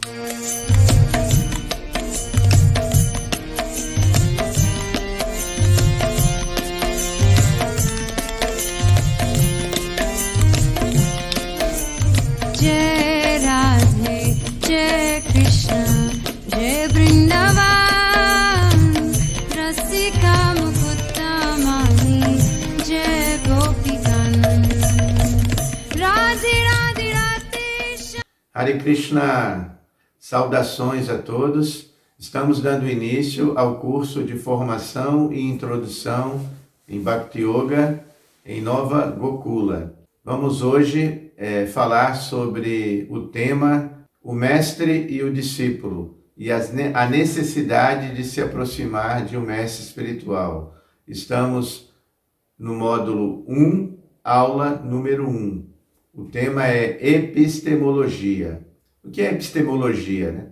जय राधे जय कृष्ण जय वृंदावन रसिका मुकुता माही जय गोपीगण राधे राधे Radhe Hare Krishna, saudações a todos. Estamos dando início ao curso de formação e introdução em Bhakti Yoga em Nova Gokula. Vamos hoje falar sobre o tema o mestre e o discípulo e a necessidade de se aproximar de um mestre espiritual. Estamos no módulo 1, aula número 1. O tema é epistemologia. O que é epistemologia, né?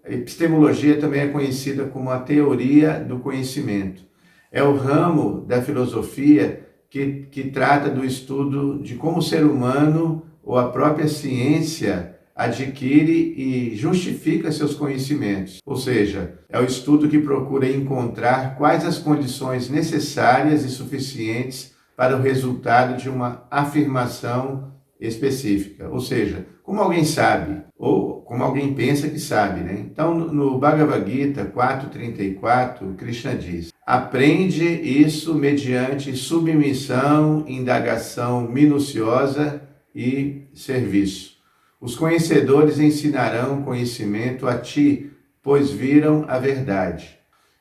Epistemologia também é conhecida como a teoria do conhecimento. É o ramo da filosofia que trata do estudo de como o ser humano ou a própria ciência adquire e justifica seus conhecimentos. Ou seja, é o estudo que procura encontrar quais as condições necessárias e suficientes para o resultado de uma afirmação específica. Ou seja, como alguém sabe, ou como alguém pensa que sabe, né? Então, no Bhagavad Gita 4.34, Krishna diz: aprende isso mediante submissão, indagação minuciosa e serviço. Os conhecedores ensinarão conhecimento a ti, pois viram a verdade.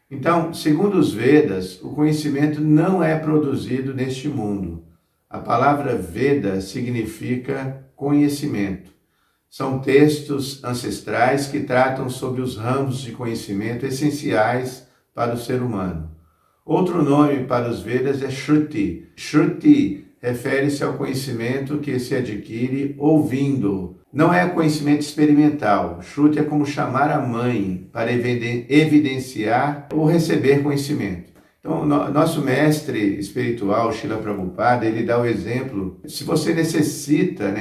Então, segundo os Vedas, o conhecimento não é produzido neste mundo. A palavra Veda significa conhecimento. São textos ancestrais que tratam sobre os ramos de conhecimento essenciais para o ser humano. Outro nome para os Vedas é Shruti. Shruti refere-se ao conhecimento que se adquire ouvindo. Não é conhecimento experimental. Shruti é como chamar a mãe para evidenciar ou receber conhecimento. Então, nosso mestre espiritual, Srila Prabhupada, ele dá o exemplo. Se você necessita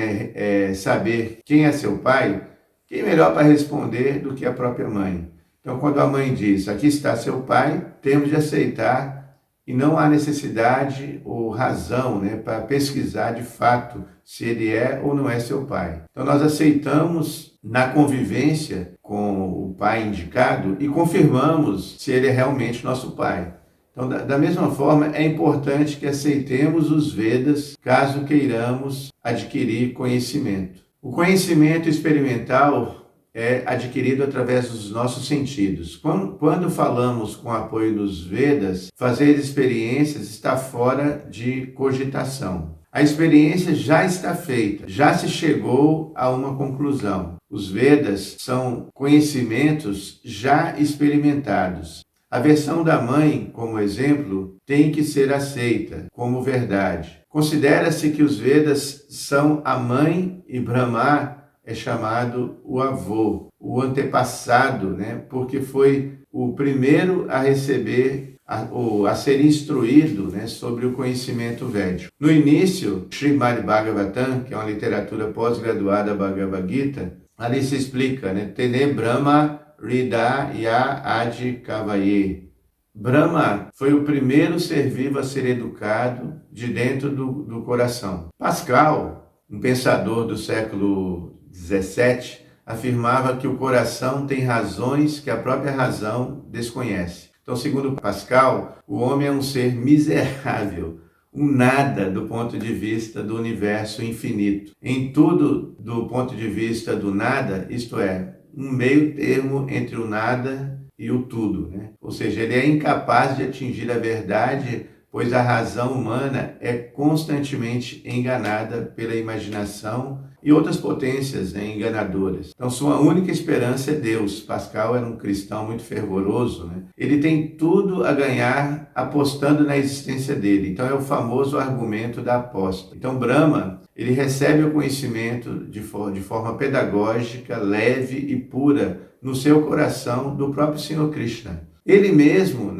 saber quem é seu pai, quem melhor para responder do que a própria mãe? Então, quando a mãe diz, aqui está seu pai, temos de aceitar e não há necessidade ou razão para pesquisar de fato se ele é ou não é seu pai. Então, nós aceitamos na convivência com o pai indicado e confirmamos se ele é realmente nosso pai. Então, da mesma forma, é importante que aceitemos os Vedas caso queiramos adquirir conhecimento. O conhecimento experimental é adquirido através dos nossos sentidos. Quando falamos com o apoio dos Vedas, fazer experiências está fora de cogitação. A experiência já está feita, já se chegou a uma conclusão. Os Vedas são conhecimentos já experimentados. A versão da mãe, como exemplo, tem que ser aceita como verdade. Considera-se que os Vedas são a mãe e Brahma é chamado o avô, o antepassado, porque foi o primeiro a receber ou a ser instruído sobre o conhecimento védico. No início, Srimad Bhagavatam, que é uma literatura pós-graduada Bhagavad Gita, ali se explica, Tene Brahma Rida Ya Adi Kavaye. Brahma foi o primeiro ser vivo a ser educado de dentro do coração. Pascal, um pensador do século XVII, afirmava que o coração tem razões que a própria razão desconhece. Então, segundo Pascal, o homem é um ser miserável, um nada do ponto de vista do universo infinito. Em tudo do ponto de vista do nada, isto é, um meio termo entre o nada e o tudo, Ou seja, ele é incapaz de atingir a verdade, pois a razão humana é constantemente enganada pela imaginação e outras potências enganadoras. Então, sua única esperança é Deus. Pascal era um cristão muito fervoroso, Ele tem tudo a ganhar apostando na existência dele. Então, é o famoso argumento da aposta. Então, Brahma, ele recebe o conhecimento de forma pedagógica, leve e pura no seu coração do próprio Senhor Krishna. Ele mesmo,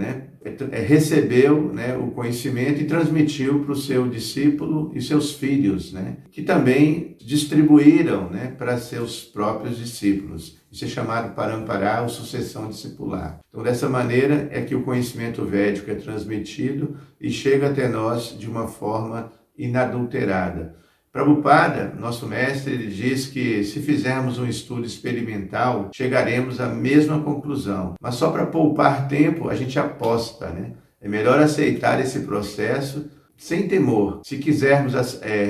recebeu, né, o conhecimento e transmitiu para o seu discípulo e seus filhos, né, que também distribuíram, né, para seus próprios discípulos. Isso é chamado parampara, ou sucessão discipular. Então, dessa maneira é que o conhecimento védico é transmitido e chega até nós de uma forma inadulterada. Prabhupada, nosso mestre, ele diz que se fizermos um estudo experimental, chegaremos à mesma conclusão. Mas só para poupar tempo, a gente aposta, né? É melhor aceitar esse processo sem temor. Se quisermos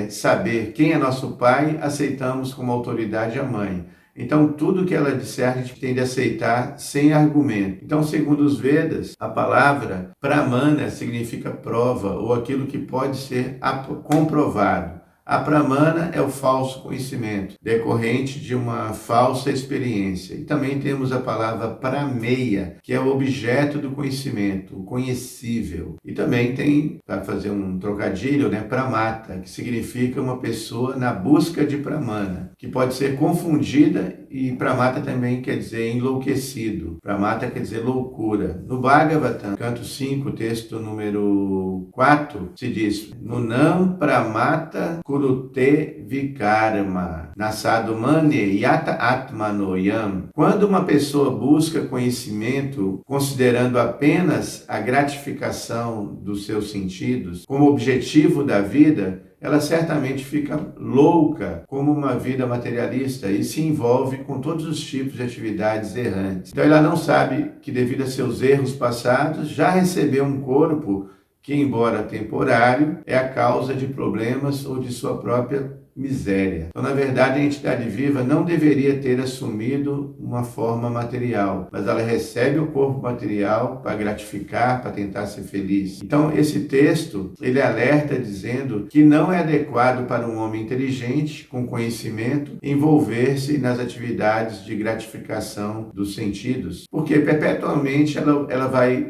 saber quem é nosso pai, aceitamos como autoridade a mãe. Então, tudo que ela disser, a gente tem de aceitar sem argumento. Então, segundo os Vedas, a palavra pramana significa prova, ou aquilo que pode ser comprovado. A pramana é o falso conhecimento, decorrente de uma falsa experiência. E também temos a palavra prameia, que é o objeto do conhecimento, o conhecível. E também tem, para fazer um trocadilho, né, pramata, que significa uma pessoa na busca de pramana, que pode ser confundida, e pramata também quer dizer enlouquecido. Pramata quer dizer loucura. No Bhagavatam, canto 5, texto número 4, se diz: Nunam pramata kurute vikarma nasado mane yata atmanoyam. Quando uma pessoa busca conhecimento considerando apenas a gratificação dos seus sentidos como objetivo da vida, ela certamente fica louca como uma vida materialista e se envolve com todos os tipos de atividades errantes. Então ela não sabe que, devido a seus erros passados, já recebeu um corpo que, embora temporário, é a causa de problemas ou de sua própria miséria. Então, na verdade, a entidade viva não deveria ter assumido uma forma material, mas ela recebe o corpo material para gratificar, para tentar ser feliz. Então, esse texto, ele alerta dizendo que não é adequado para um homem inteligente, com conhecimento, envolver-se nas atividades de gratificação dos sentidos, porque perpetualmente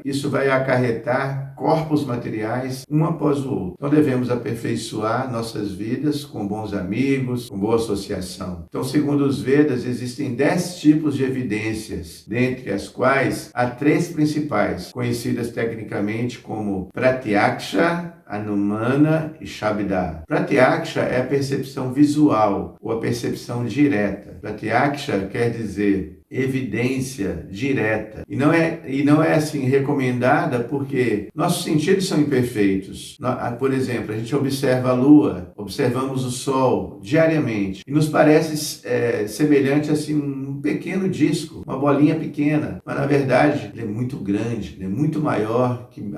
isso vai acarretar corpos materiais um após o outro. Então, devemos aperfeiçoar nossas vidas com bons amigos, com boa associação. Então, segundo os Vedas, existem 10 tipos de evidências, dentre as quais há 3 principais, conhecidas tecnicamente como Pratyaksha, Anumana e Shabda. Pratyaksha é a percepção visual ou a percepção direta. Pratyaksha quer dizer evidência direta. E não é assim recomendada porque nossos sentidos são imperfeitos. Por exemplo, a gente observa a lua, observamos o sol diariamente e nos parece semelhante assim um pequeno disco, uma bolinha pequena, mas na verdade ele é muito grande, ele é muito maior que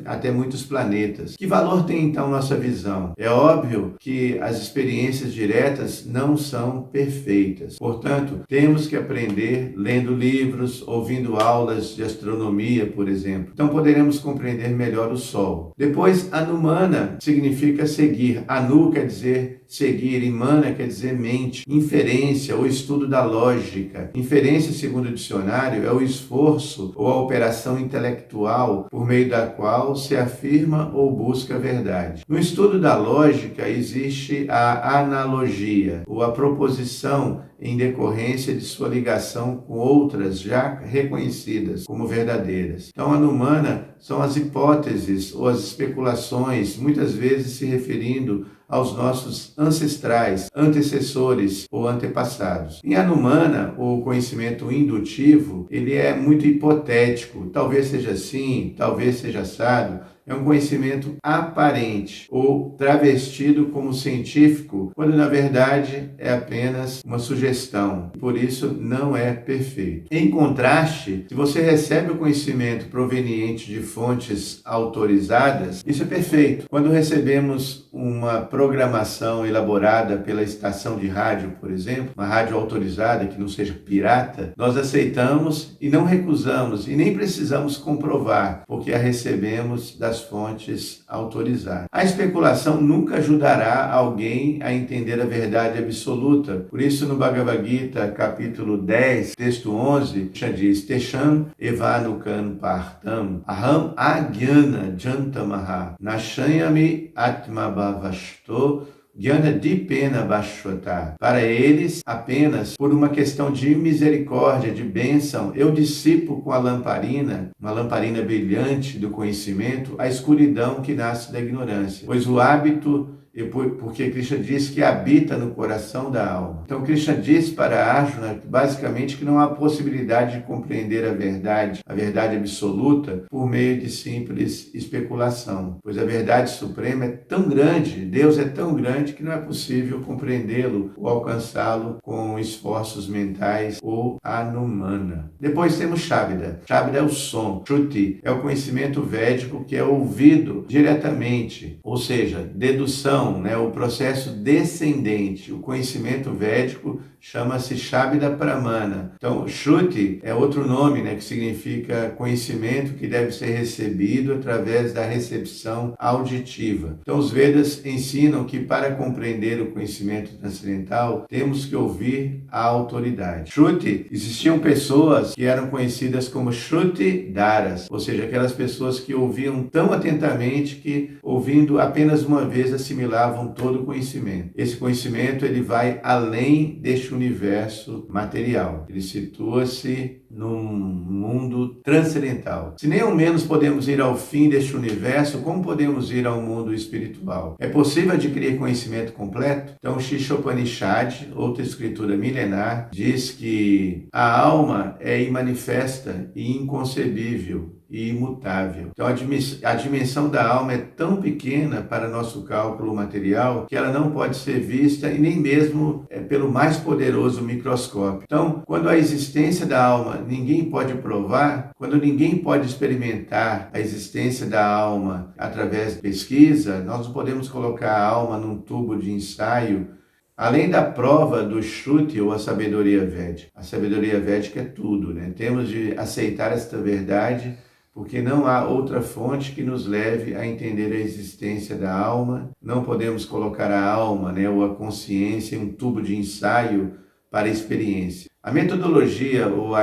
até muitos planetas. Que valor tem então nossa visão? É óbvio que as experiências diretas não são perfeitas. Portanto, temos que aprender lendo livros, ouvindo aulas de astronomia, por exemplo. Então poderemos compreender melhor o Sol. Depois, Anumana significa seguir. Anu quer dizer seguir, e mana quer dizer mente. Inferência, ou estudo da lógica. Inferência, segundo o dicionário, é o esforço ou a operação intelectual por meio da qual se afirma ou busca a verdade. No estudo da lógica existe a analogia, ou a proposição em decorrência de sua ligação com outras já reconhecidas como verdadeiras. Então, a Anumana são as hipóteses ou as especulações, muitas vezes se referindo aos nossos ancestrais, antecessores ou antepassados. Em Anumana, o conhecimento indutivo, ele é muito hipotético. Talvez seja assim, talvez seja assado. É um conhecimento aparente ou travestido como científico, quando na verdade é apenas uma sugestão. Por isso não é perfeito. Em contraste, se você recebe o conhecimento proveniente de fontes autorizadas, isso é perfeito. Quando recebemos uma programação elaborada pela estação de rádio, por exemplo, uma rádio autorizada que não seja pirata, nós aceitamos e não recusamos e nem precisamos comprovar, porque a recebemos das fontes autorizadas. A especulação nunca ajudará alguém a entender a verdade absoluta. Por isso, no Bhagavad Gita, capítulo 10, texto 11, diz: Tesham evanukan partam aham agyana jantamaha nashayami atmabhavasto Jnana Dipena Bhashvata. Para eles, apenas por uma questão de misericórdia, de bênção, eu dissipo com a lamparina, uma lamparina brilhante do conhecimento, a escuridão que nasce da ignorância. Pois o hábito, porque Krishna diz que habita no coração da alma. Então Krishna diz para Arjuna, basicamente, que não há possibilidade de compreender a verdade absoluta, por meio de simples especulação. Pois a verdade suprema é tão grande, Deus é tão grande, que não é possível compreendê-lo ou alcançá-lo com esforços mentais ou anumana. Depois temos Shabda. Shabda é o som. Shruti é o conhecimento védico que é ouvido diretamente, ou seja, dedução, o processo descendente. O conhecimento védico chama-se Shabda Pramana. Então, Shruti é outro nome, que significa conhecimento que deve ser recebido através da recepção auditiva. Então, os Vedas ensinam que para compreender o conhecimento transcendental, temos que ouvir a autoridade. Shruti, existiam pessoas que eram conhecidas como Shruti Daras, ou seja, aquelas pessoas que ouviam tão atentamente que, ouvindo apenas uma vez, assimilavam todo o conhecimento. Esse conhecimento ele vai além deste universo material. Ele situa-se num mundo transcendental. Se nem ao menos podemos ir ao fim deste universo, como podemos ir ao mundo espiritual? É possível adquirir conhecimento completo? Então, Shishopanishad, outra escritura milenar, diz que a alma é imanifesta e inconcebível e imutável. Então, a dimensão da alma é tão pequena para nosso cálculo material que ela não pode ser vista e nem mesmo pelo mais poderoso microscópio. Então, quando a existência da alma ninguém pode provar, quando ninguém pode experimentar a existência da alma através de pesquisa, nós não podemos colocar a alma num tubo de ensaio. Além da prova do Shruti ou a sabedoria védica. A sabedoria védica é tudo, Temos de aceitar esta verdade, porque não há outra fonte que nos leve a entender a existência da alma. Não podemos colocar a alma, ou a consciência em um tubo de ensaio para a experiência. A metodologia ou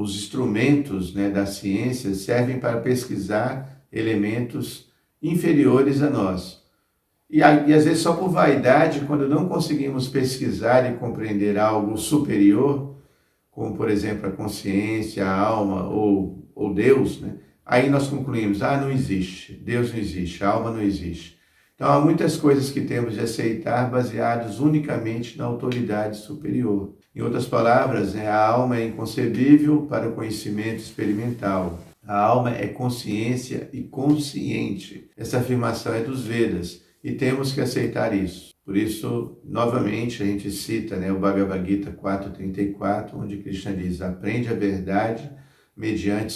os instrumentos da ciência servem para pesquisar elementos inferiores a nós. E às vezes só por vaidade, quando não conseguimos pesquisar e compreender algo superior, como por exemplo a consciência, a alma ou Deus, aí nós concluímos, não existe, Deus não existe, a alma não existe. Então há muitas coisas que temos de aceitar baseados unicamente na autoridade superior. Em outras palavras, a alma é inconcebível para o conhecimento experimental. A alma é consciência e consciente. Essa afirmação é dos Vedas. E temos que aceitar isso. Por isso, novamente, a gente cita o Bhagavad Gita 4.34, onde Krishna diz, aprende a verdade mediante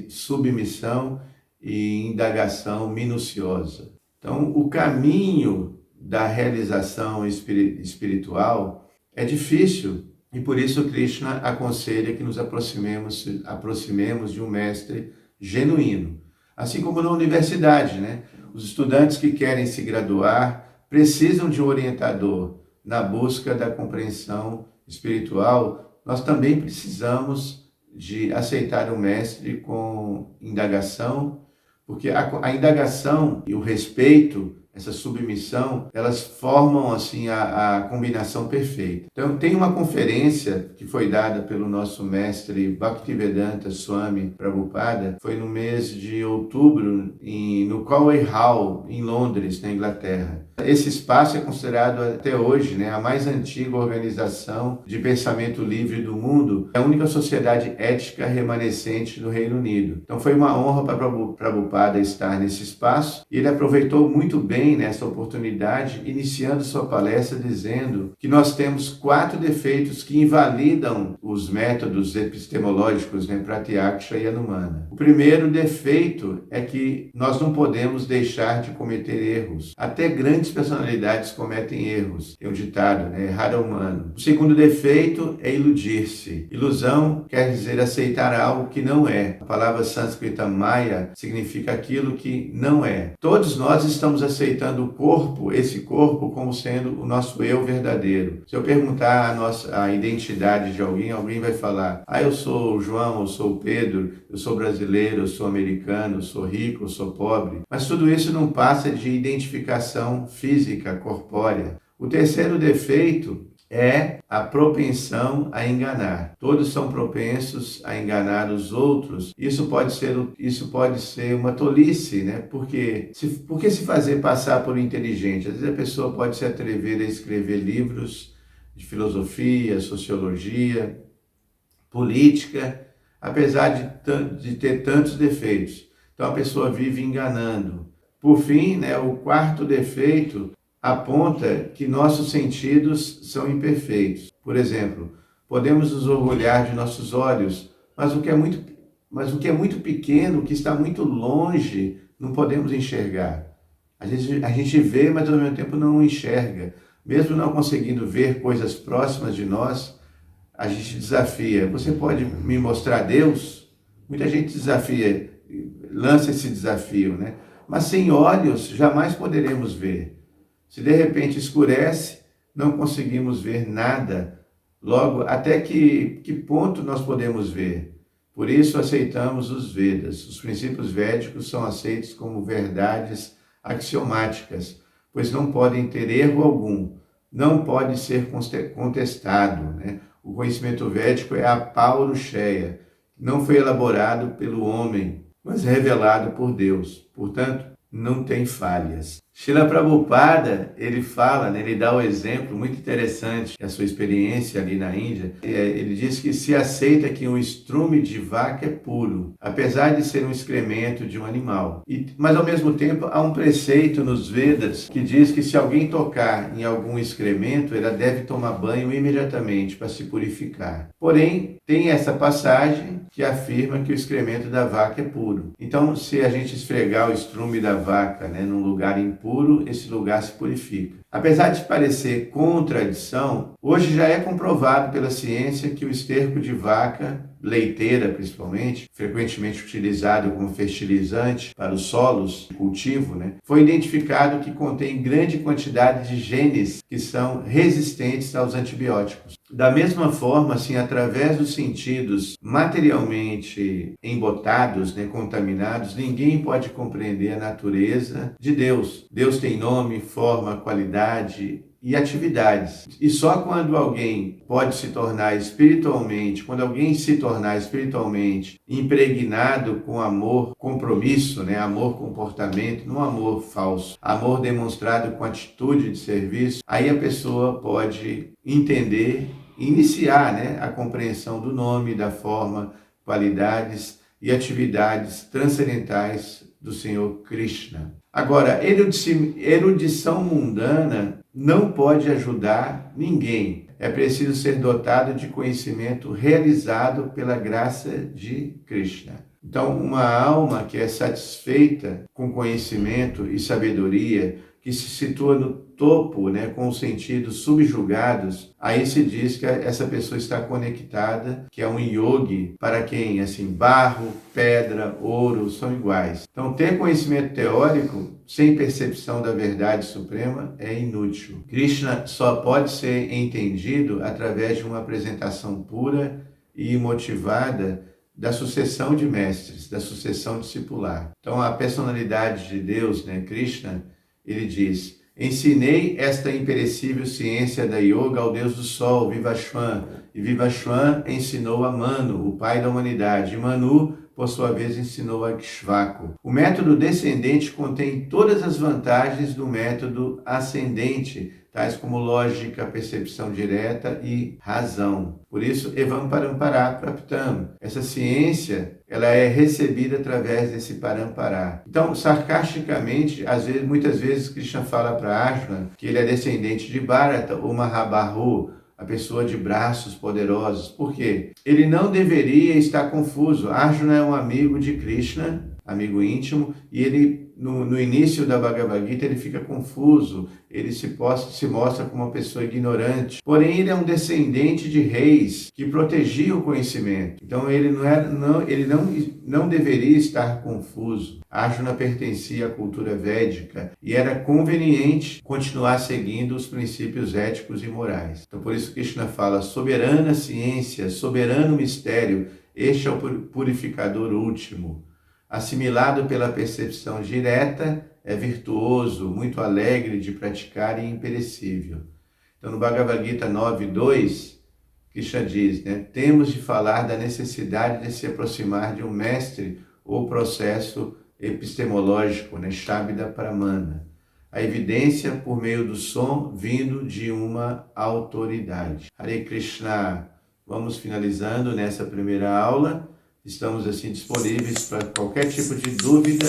submissão e indagação minuciosa. Então, o caminho da realização espiritual é difícil e por isso Krishna aconselha que nos aproximemos de um mestre genuíno. Assim como na universidade, Os estudantes que querem se graduar precisam de um orientador na busca da compreensão espiritual. Nós também precisamos de aceitar o mestre com indagação, porque a indagação e o respeito, essa submissão, elas formam assim a combinação perfeita. Então tem uma conferência que foi dada pelo nosso mestre Bhaktivedanta Swami Prabhupada, foi no mês de outubro no Cowley Hall, em Londres, na Inglaterra. Esse espaço é considerado até hoje a mais antiga organização de pensamento livre do mundo, a única sociedade ética remanescente no Reino Unido. Então foi uma honra para Prabhupada estar nesse espaço e ele aproveitou muito bem nessa oportunidade, iniciando sua palestra dizendo que nós temos 4 defeitos que invalidam os métodos epistemológicos, Pratyaksha e Anumana. O primeiro defeito é que nós não podemos deixar de cometer erros. Até grandes personalidades cometem erros. Tem um ditado, errar é humano. O segundo defeito é iludir-se. Ilusão quer dizer aceitar algo que não é. A palavra sânscrita maya significa aquilo que não é. Todos nós estamos aceitando esse corpo como sendo o nosso eu verdadeiro. Se eu perguntar a identidade de alguém vai falar, eu sou o João, eu sou o Pedro, eu sou brasileiro, eu sou americano, eu sou rico, eu sou pobre. Mas tudo isso não passa de identificação física, corpórea. O terceiro defeito é a propensão a enganar. Todos são propensos a enganar os outros. Isso pode ser uma tolice, né? Porque se fazer passar por inteligente? Às vezes a pessoa pode se atrever a escrever livros de filosofia, sociologia, política, apesar de ter tantos defeitos. Então a pessoa vive enganando. Por fim, né, o quarto defeito aponta que nossos sentidos são imperfeitos. Por exemplo, podemos nos orgulhar de nossos olhos, mas o que é muito pequeno, o que está muito longe, não podemos enxergar. A gente vê, mas ao mesmo tempo não enxerga. Mesmo não conseguindo ver coisas próximas de nós, a gente desafia. Você pode me mostrar Deus? Muita gente desafia, lança esse desafio, né? Mas sem olhos jamais poderemos ver. Se de repente escurece, não conseguimos ver nada. Logo, até que ponto nós podemos ver? Por isso aceitamos os Vedas. Os princípios védicos são aceitos como verdades axiomáticas, pois não podem ter erro algum, não pode ser contestado, né? O conhecimento védico é a paurucheia, não foi elaborado pelo homem, mas revelado por Deus. Portanto, não tem falhas. Srila Prabhupada, ele fala, né, ele dá o exemplo muito interessante da sua experiência ali na Índia. Ele diz que se aceita que um estrume de vaca é puro, apesar de ser um excremento de um animal. Mas ao mesmo tempo há um preceito nos Vedas que diz que se alguém tocar em algum excremento, ela deve tomar banho imediatamente para se purificar. Porém, tem essa passagem que afirma que o excremento da vaca é puro. Então, se a gente esfregar o estrume da vaca, né, num lugar impuro, esse lugar se purifica. Apesar de parecer contradição, hoje já é comprovado pela ciência que o esterco de vaca, leiteira principalmente, frequentemente utilizado como fertilizante para os solos de cultivo, né, foi identificado que contém grande quantidade de genes que são resistentes aos antibióticos. Da mesma forma, assim, através dos sentidos materialmente embotados, né, contaminados, ninguém pode compreender a natureza de Deus. Deus tem nome, forma, qualidade e atividades. E só quando alguém quando alguém se tornar espiritualmente impregnado com amor, compromisso, né, amor comportamento, não amor falso, amor demonstrado com atitude de serviço, aí a pessoa pode entender, iniciar, né, a compreensão do nome, da forma, qualidades e atividades transcendentais do Senhor Krishna. Agora, erudição mundana não pode ajudar ninguém. É preciso ser dotado de conhecimento realizado pela graça de Krishna. Então, uma alma que é satisfeita com conhecimento e sabedoria, que se situa no topo, né, com os sentidos subjugados, aí se diz que essa pessoa está conectada, que é um yogi, para quem, assim, barro, pedra, ouro são iguais. Então, ter conhecimento teórico sem percepção da verdade suprema é inútil. Krishna só pode ser entendido através de uma apresentação pura e motivada da sucessão de mestres, da sucessão discipular. Então, a personalidade de Deus, né, Krishna, ele diz: ensinei esta imperecível ciência da yoga ao Deus do Sol, Vivashwan, e Vivashwan ensinou a Manu, o pai da humanidade, e Manu, por sua vez, ensinou a Ikshvaku. O método descendente contém todas as vantagens do método ascendente, tais como lógica, percepção direta e razão. Por isso, Evam Parampara Praptam. Essa ciência, ela é recebida através desse Parampara. Então, sarcasticamente, muitas vezes, Krishna fala para Arjuna que ele é descendente de Bharata ou Mahabahu, a pessoa de braços poderosos. Por quê? Ele não deveria estar confuso. Arjuna é um amigo de Krishna, amigo íntimo, e ele, no início da Bhagavad Gita, ele fica confuso, ele se mostra como uma pessoa ignorante. Porém, ele é um descendente de reis que protegiam o conhecimento. Então, ele não deveria estar confuso. Arjuna pertencia à cultura védica e era conveniente continuar seguindo os princípios éticos e morais. Então, por isso Krishna fala: soberana ciência, soberano mistério, este é o purificador último. assimilado pela percepção direta, é virtuoso, muito alegre de praticar e imperecível. Então, no Bhagavad Gita 9.2, Krishna diz, temos de falar da necessidade de se aproximar de um mestre ou processo epistemológico, Shabda Pramana. A evidência por meio do som vindo de uma autoridade. Hare Krishna. Vamos finalizando nessa primeira aula. Estamos assim disponíveis para qualquer tipo de dúvida